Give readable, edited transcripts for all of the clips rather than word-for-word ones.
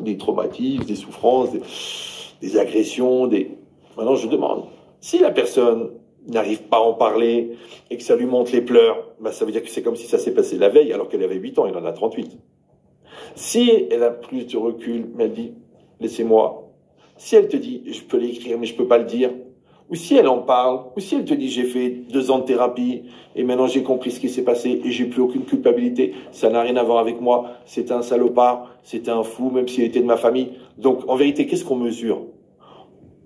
des traumatismes, des souffrances, des agressions, Maintenant, je demande, si la personne n'arrive pas à en parler et que ça lui monte les pleurs, bah, ça veut dire que c'est comme si ça s'est passé la veille alors qu'elle avait 8 ans, il en a 38. Si elle a plus de recul, mais elle dit, laissez-moi. Si elle te dit, je peux l'écrire, mais je peux pas le dire. Ou si elle en parle, ou si elle te dit, j'ai fait 2 ans de thérapie, et maintenant j'ai compris ce qui s'est passé, et j'ai plus aucune culpabilité, ça n'a rien à voir avec moi, c'était un salopard, c'était un fou, même s'il était de ma famille. Donc, en vérité, qu'est-ce qu'on mesure?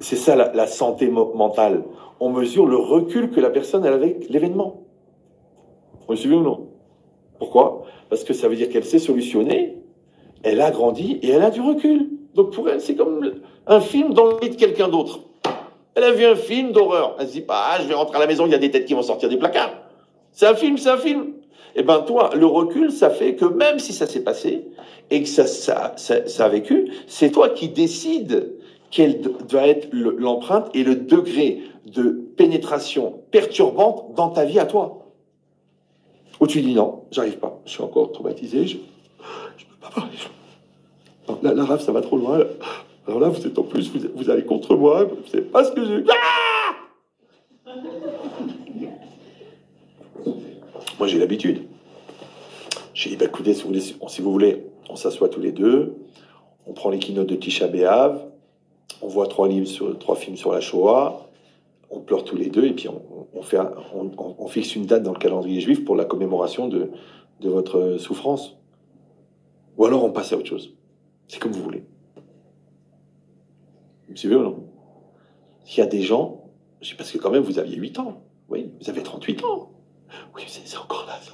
C'est ça la santé mentale. On mesure le recul que la personne a avec l'événement. Vous me suivez ou non? Pourquoi? Parce que ça veut dire qu'elle s'est solutionnée, elle a grandi et elle a du recul. Donc pour elle, c'est comme un film dans le lit de quelqu'un d'autre. Elle a vu un film d'horreur. Elle se dit pas, ah, je vais rentrer à la maison, il y a des têtes qui vont sortir des placards. C'est un film, c'est un film. Eh ben toi, le recul, ça fait que même si ça s'est passé et que ça a vécu, c'est toi qui décides quelle doit être l'empreinte et le degré de pénétration perturbante dans ta vie à toi. Ou tu dis non, j'arrive pas, je suis encore traumatisé, je peux pas parler. La rave, ça va trop loin. Alors là, vous êtes en plus, vous allez contre moi, vous savez pas ce que j'ai... Ah, moi, j'ai l'habitude. J'ai dit, bah, écoutez, si vous voulez, on s'assoit tous les deux, on prend les keynotes de Tisha B'Av, on voit 3 films sur la Shoah, on pleure tous les deux, et puis on fixe une date dans le calendrier juif pour la commémoration de votre souffrance. Ou alors on passe à autre chose. C'est comme vous voulez. Vous me suivez ou non? Il y a des gens, parce que quand même vous aviez 8 ans. Oui, vous avez 38 ans. Oui, c'est encore là, ça.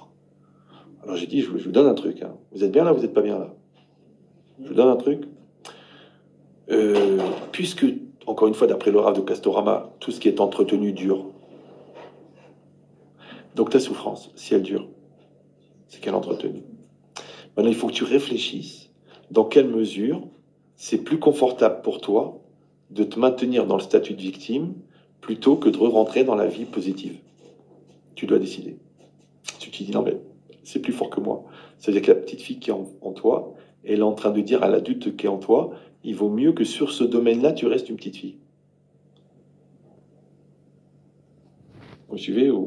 Alors j'ai dit, je vous donne un truc. Hein. Vous êtes bien là, vous n'êtes pas bien là. Je vous donne un truc. Puisque, encore une fois, d'après le Rav de Castorama, tout ce qui est entretenu dure. Donc ta souffrance, si elle dure, c'est qu'elle est entretenue. Maintenant, il faut que tu réfléchisses dans quelle mesure c'est plus confortable pour toi de te maintenir dans le statut de victime plutôt que de rentrer dans la vie positive. Tu dois décider. Si tu te dis non mais c'est plus fort que moi, ça veut dire que la petite fille qui est en toi, elle est en train de dire à l'adulte qui est en toi, il vaut mieux que sur ce domaine-là, tu restes une petite fille. Vous suivez ou...